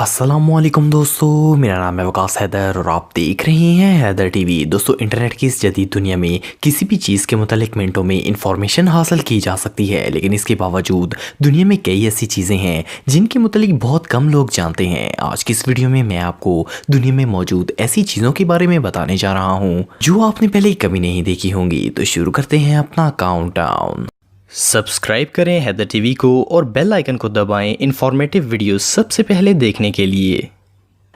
अस्सलामुअलैकुम दोस्तों, मेरा नाम है वकास हैदर और आप देख रहे हैं हैदर टीवी। दोस्तों, इंटरनेट की इस जदीद दुनिया में किसी भी चीज़ के मुतालिक मिनटों में इंफॉर्मेशन हासिल की जा सकती है, लेकिन इसके बावजूद दुनिया में कई ऐसी चीज़ें हैं जिनके मुतालिक बहुत कम लोग जानते हैं। आज की इस वीडियो में मैं आपको दुनिया में मौजूद ऐसी चीज़ों के बारे में बताने जा रहा हूँ जो आपने पहले कभी नहीं देखी होंगी। तो शुरू करते हैं अपना काउंटडाउन। सब्सक्राइब करें हैदर टीवी को और बेल आइकन को दबाएं इंफॉर्मेटिव वीडियो सबसे पहले देखने के लिए।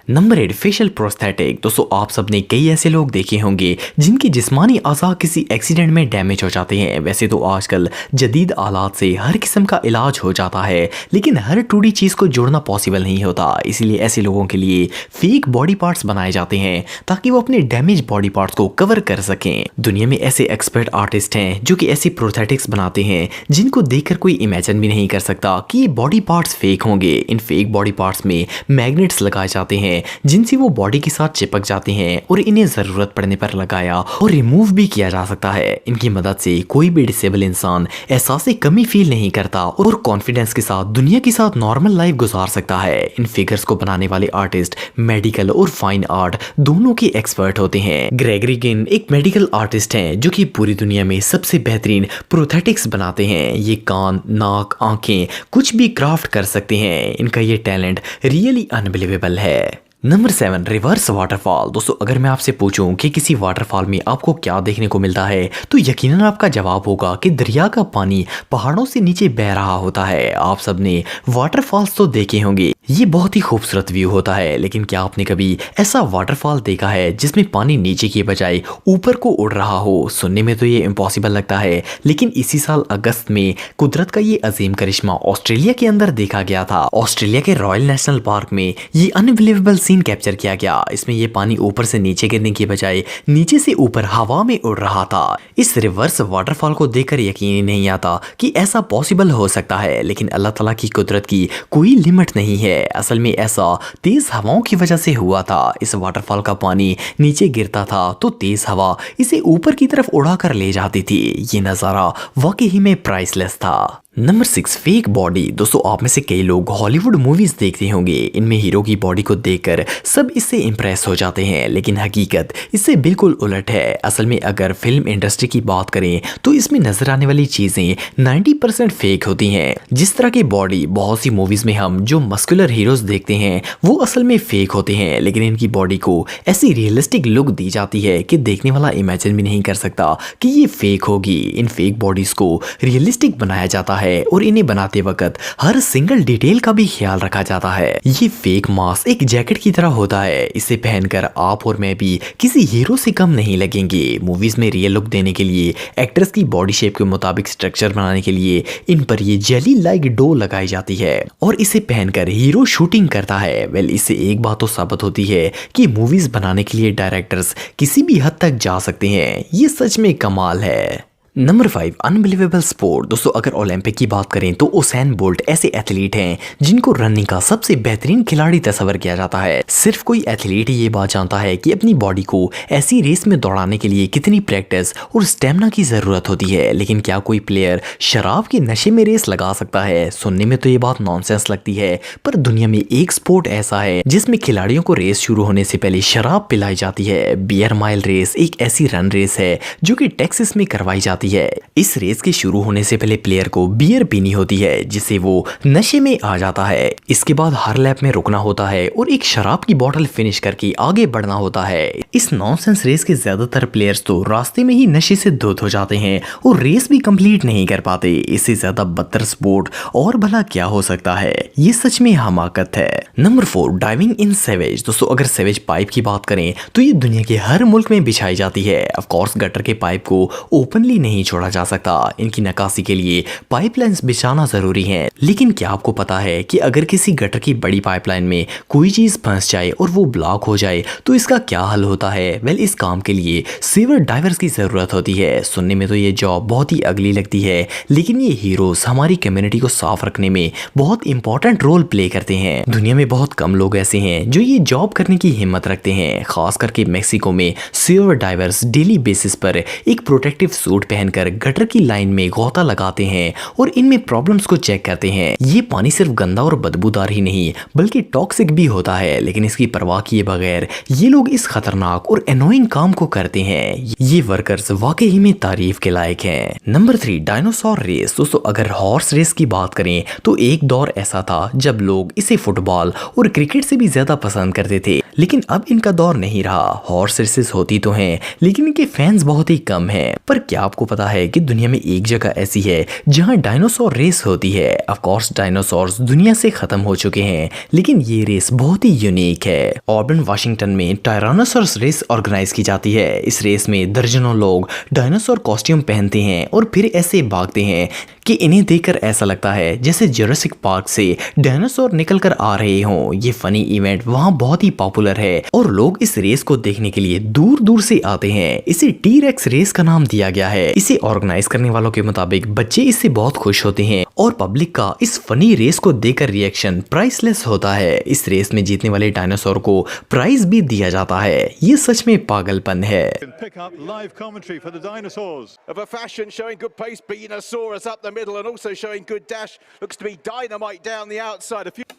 Number 8, facial prosthetic. दोस्तों, आप सबने कई ऐसे लोग देखे होंगे जिनकी जिस्मानी अज़ा किसी एक्सीडेंट में डैमेज हो जाते हैं। वैसे तो आजकल जदीद आलात से हर किस्म का इलाज हो जाता है, लेकिन हर टूटी चीज़ को जोड़ना पॉसिबल नहीं होता। इसीलिए ऐसे लोगों के लिए फेक बॉडी पार्ट्स बनाए जाते हैं ताकि वो अपने डैमेज बॉडी पार्ट्स को कवर कर सकें। दुनिया में ऐसे एक्सपर्ट आर्टिस्ट हैं जो कि ऐसी प्रोस्थेटिक्स बनाते हैं जिनको देखकर कोई इमेजिन भी नहीं कर सकता कि ये बॉडी पार्ट्स फेक होंगे। इन फेक बॉडी पार्ट्स में मैग्नेट्स लगाए जाते हैं जिनसे वो बॉडी के साथ चिपक जाते हैं और इन्हें जरूरत पड़ने पर लगाया और रिमूव भी किया जा सकता है। इनकी मदद से कोई भी डिसेबल इंसान एहसास कमी फील नहीं करता और कॉन्फिडेंस के साथ दुनिया के साथ नॉर्मल लाइफ गुजार सकता है। इन फिगर्स को बनाने वाले आर्टिस्ट मेडिकल और फाइन आर्ट दोनों के एक्सपर्ट होते हैं। ग्रेगरी गिन एक मेडिकल आर्टिस्ट हैं जो कि पूरी दुनिया में सबसे बेहतरीन प्रोथेटिक्स बनाते हैं। ये कान, नाक, आंखें कुछ भी क्राफ्ट कर सकते हैं। इनका ये टैलेंट रियली अनबिलीवेबल है। Number 7, reverse waterfall. दोस्तों, अगर मैं आपसे पूछूं कि किसी वाटरफॉल में आपको क्या देखने को मिलता है तो यकीनन आपका जवाब होगा कि दरिया का पानी पहाड़ों से नीचे बह रहा होता है। आप सबने वाटरफॉल्स तो देखे होंगे, ये बहुत ही खूबसूरत व्यू होता है, लेकिन क्या आपने कभी ऐसा वाटरफॉल देखा है जिसमें पानी नीचे की बजाय ऊपर को उड़ रहा हो? सुनने में तो ये इम्पॉसिबल लगता है, लेकिन इसी साल अगस्त में कुदरत का ये अजीम करिश्मा ऑस्ट्रेलिया के अंदर देखा गया था। ऑस्ट्रेलिया के रॉयल नेशनल पार्क में ये अनबिलीवेबल सीन कैप्चर किया गया। इसमें ये पानी ऊपर से नीचे गिरने की बजाय नीचे से ऊपर हवा में उड़ रहा था। इस रिवर्स वाटरफॉल को देखकर यकीन ही नहीं आता कि ऐसा पॉसिबल हो सकता है, लेकिन अल्लाह ताला की कुदरत की कोई लिमिट नहीं है। असल में ऐसा तेज हवाओं की वजह से हुआ था। इस वाटरफॉल का पानी नीचे गिरता था तो तेज हवा इसे ऊपर की तरफ उड़ाकर ले जाती थी। ये नज़ारा वाकई ही में प्राइसलेस था। Number 6, fake body. दोस्तों, आप में से कई लोग हॉलीवुड मूवीज देखते होंगे। इनमें हीरो की बॉडी को देखकर सब इससे इंप्रेस हो जाते हैं, लेकिन हकीकत इससे बिल्कुल उलट है। असल में अगर फिल्म इंडस्ट्री की बात करें तो इसमें नजर आने वाली चीजें 90% फेक होती हैं। जिस तरह की बॉडी बहुत सी मूवीज में हम जो मस्कुलर हीरोज देखते हैं वो असल में फेक होते हैं, लेकिन इनकी बॉडी को ऐसी रियलिस्टिक लुक दी जाती है कि देखने वाला इमेजिन भी नहीं कर सकता कि ये फेक होगी। इन फेक बॉडीज को रियलिस्टिक बनाया जाता है और इन्हें बनाते वक्त हर सिंगल डिटेल का भी ख्याल रखा जाता है। ये फेक मास्क एक जैकेट की तरह होता है। इसे पहनकर आप और मैं भी किसी हीरो से कम नहीं लगेंगे। मूवीज में रियल लुक देने के लिए एक्ट्रेस की बॉडी शेप के मुताबिक स्ट्रक्चर बनाने के लिए इन पर ये जेली लाइक डो लगाई जाती है और इसे पहनकर हीरो शूटिंग करता है। वेल, इससे एक बात तो साबित होती है कि मूवीज बनाने के लिए डायरेक्टर्स किसी भी हद तक जा सकते हैं। ये सच में कमाल है। Number 5, unbelievable sport. दोस्तों, अगर ओलंपिक की बात करें तो उसैन बोल्ट ऐसे एथलीट हैं जिनको रनिंग का सबसे बेहतरीन खिलाड़ी तस्वर किया जाता है। सिर्फ कोई एथलीट ही ये बात जानता है कि अपनी बॉडी को ऐसी रेस में दौड़ाने के लिए कितनी प्रैक्टिस और स्टेमिना की जरूरत होती है, लेकिन क्या कोई प्लेयर शराब के नशे में रेस लगा सकता है? सुनने में तो ये बात नॉनसेंस लगती है, पर दुनिया में एक स्पोर्ट ऐसा है जिसमें खिलाड़ियों को रेस शुरू होने से पहले शराब पिलाई जाती है। बियर माइल रेस एक ऐसी रन रेस है जो कि टेक्सास में करवाई जाती है। इस रेस के शुरू होने से पहले प्लेयर को बियर पीनी होती है जिससे वो नशे में आ जाता है। इसके बाद हर लैप में रुकना होता है और एक शराब की बोतल फिनिश करके आगे बढ़ना होता है। इस नॉनसेंस रेस के ज्यादातर प्लेयर्स तो रास्ते में ही नशे से धुत हो जाते हैं और रेस भी कंप्लीट नहीं कर पाते। इससे ज्यादा बदतर स्पोर्ट और भला क्या हो सकता है? ये सच में हमाकत है। Number 4, diving in savage. दोस्तों, अगर सेवेज पाइप की बात करें तो ये दुनिया के हर मुल्क में बिछाई जाती है। ऑफ कोर्स गटर के पाइप को ओपनली नहीं छोड़ा जा सकता। इनकी नकासी के लिए पाइपलाइंस बिछाना जरूरी है, लेकिन क्या आपको पता है कि अगर किसी गटर की बड़ी पाइपलाइन में कोई चीज फंस जाए और वो ब्लॉक हो जाए तो इसका क्या हल होता है? वेल, इस काम के लिए सीवर डाइवर्स की जरूरत होती है। सुनने में तो ये जॉब बहुत ही अगली लगती है, लेकिन ये हीरोज हमारी कम्युनिटी को साफ रखने में बहुत इंपॉर्टेंट रोल प्ले करते हैं। दुनिया में बहुत कम लोग ऐसे हैं जो ये जॉब करने की हिम्मत रखते हैं। खास करके मेक्सिको में सीवर डाइवर्स डेली बेसिस पर एक प्रोटेक्टिव सूट पहन पहनकर गटर की लाइन में गोता लगाते हैं और इनमें प्रॉब्लम्स को चेक करते हैं। ये पानी सिर्फ गंदा और बदबूदार ही नहीं बल्कि टॉक्सिक भी होता है, लेकिन इसकी परवाह किए बगैर ये लोग इस खतरनाक और एनोइंग काम को करते हैं। ये वर्कर्स वाकई में तारीफ के लायक हैं। Number 3, dinosaur race. दोस्तों अगर हॉर्स रेस की बात करें तो एक दौर ऐसा था जब लोग इसे फुटबॉल और क्रिकेट से भी ज्यादा पसंद करते थे, लेकिन अब इनका दौर नहीं रहा। हॉर्स रेसेस होती तो हैं लेकिन इनके फैंस बहुत ही कम हैं। पर क्या आपको पता है कि दुनिया में एक जगह ऐसी है जहां डायनासोर रेस होती है। ऑफ कोर्स डायनासोर्स दुनिया से खत्म हो चुके हैं, लेकिन ये रेस बहुत ही यूनिक है। ऑर्बन वाशिंगटन में टायरानोसॉरस रेस ऑर्गेनाइज की जाती है। इस रेस में दर्जनों लोग डायनासोर कॉस्ट्यूम पहनते हैं और फिर ऐसे भागते हैं कि इन्हें देखकर ऐसा लगता है जैसे जुरासिक पार्क से डायनासोर निकल कर आ रहे हों। ये फनी इवेंट वहाँ बहुत ही पॉपुलर है और लोग इस रेस को देखने के लिए दूर दूर से आते हैं। इसे टी-रेक्स रेस का नाम दिया गया है। इसे ऑर्गेनाइज करने वालों के मुताबिक बच्चे इससे बहुत खुश होते हैं और पब्लिक का इस फनी रेस को देखकर रिएक्शन प्राइसलेस होता है। इस रेस में जीतने वाले डायनासोर को प्राइज भी दिया जाता है। ये सच में पागलपन है।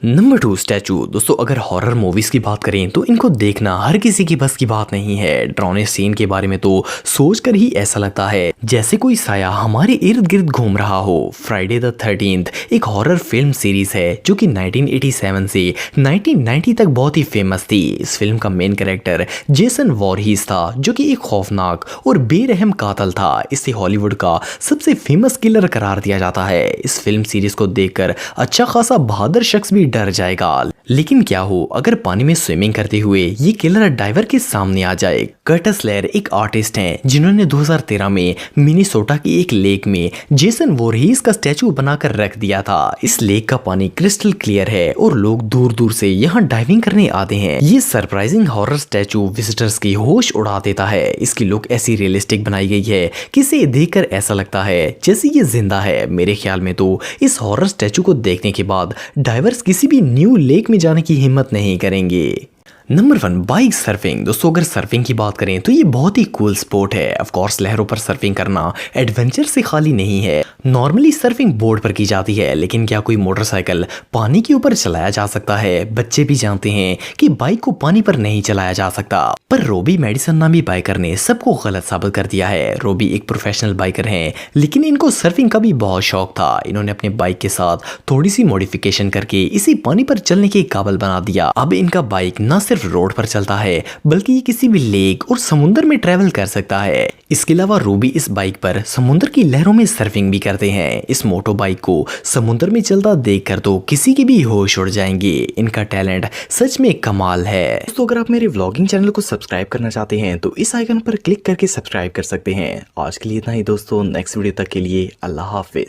Number 2, statue. दोस्तों अगर हॉरर मूवीज की बात करें तो इनको देखना हर किसी की बस की बात नहीं है। डरावने सीन के बारे में तो सोचकर ही ऐसा लगता है जैसे कोई साया हमारे इर्द गिर्द घूम रहा हो। फ्राइडे द 13th एक हॉरर फिल्म सीरीज है जो कि 1987 से 1990 तक बहुत ही फेमस थी। इस फिल्म का मेन कैरेक्टर जेसन वॉरहीस था जो कि एक खौफनाक और बेरहम कातिल था। इसे हॉलीवुड का सबसे फेमस किलर करार दिया जाता है। इस फिल्म सीरीज को देखकर अच्छा खासा बहादुर शख्स भी डर जाएगा, लेकिन क्या हो अगर पानी में स्विमिंग करते हुए ये किलर डाइवर के सामने आ जाए। कर्टिस लेयर एक आर्टिस्ट हैं जिन्होंने 2013 में मिनेसोटा की एक लेक में जेसन वॉरहीस का स्टैचू बनाकर रख दिया था। इस लेक का पानी क्रिस्टल क्लियर है और लोग दूर दूर से यहाँ डाइविंग करने आते हैं। ये सरप्राइजिंग हॉरर स्टैचू विजिटर्स की होश उड़ा देता है। इसकी लुक ऐसी रियलिस्टिक बनाई गई है कि इसे देखकर ऐसा लगता है जैसे ये जिंदा है। मेरे ख्याल में तो इस हॉरर स्टैचू को देखने के बाद डाइवर्स किसी भी न्यू लेक में जाने की हिम्मत नहीं करेंगे। Number 1, bike surfing. दोस्तों अगर सर्फिंग की बात करें तो ये बहुत ही कूल स्पोर्ट है। ऑफ कोर्स लहरों पर सर्फिंग करना एडवेंचर से खाली नहीं है। नॉर्मली सर्फिंग बोर्ड पर की जाती है, लेकिन क्या कोई मोटरसाइकिल पानी के ऊपर चलाया जा सकता है? बच्चे भी जानते हैं कि बाइक को पानी पर नहीं चलाया जा सकता, पर रोबी मेडिसन नामी बाइकर ने सबको गलत साबित कर दिया है। रोबी एक प्रोफेशनल बाइकर हैं, लेकिन इनको सर्फिंग का भी बहुत शौक था। इन्होंने अपने बाइक के साथ थोड़ी सी मॉडिफिकेशन करके इसे पानी पर चलने के काबिल बना दिया। अब इनका बाइक न सिर्फ रोड पर चलता है बल्कि ये किसी भी लेक और समुद्र में ट्रेवल कर सकता है। इसके अलावा रूबी इस बाइक पर समुद्र की लहरों में सर्फिंग भी करते हैं। इस मोटो बाइक को समुद्र में चलता देखकर तो किसी के भी होश उड़ जाएंगे। इनका टैलेंट सच में कमाल है। तो अगर आप मेरे व्लॉगिंग चैनल को सब्सक्राइब करना चाहते हैं तो इस आइकन पर क्लिक करके सब्सक्राइब कर सकते हैं। आज के लिए इतना ही दोस्तों, नेक्स्ट वीडियो तक के लिए अल्लाह हाफिज।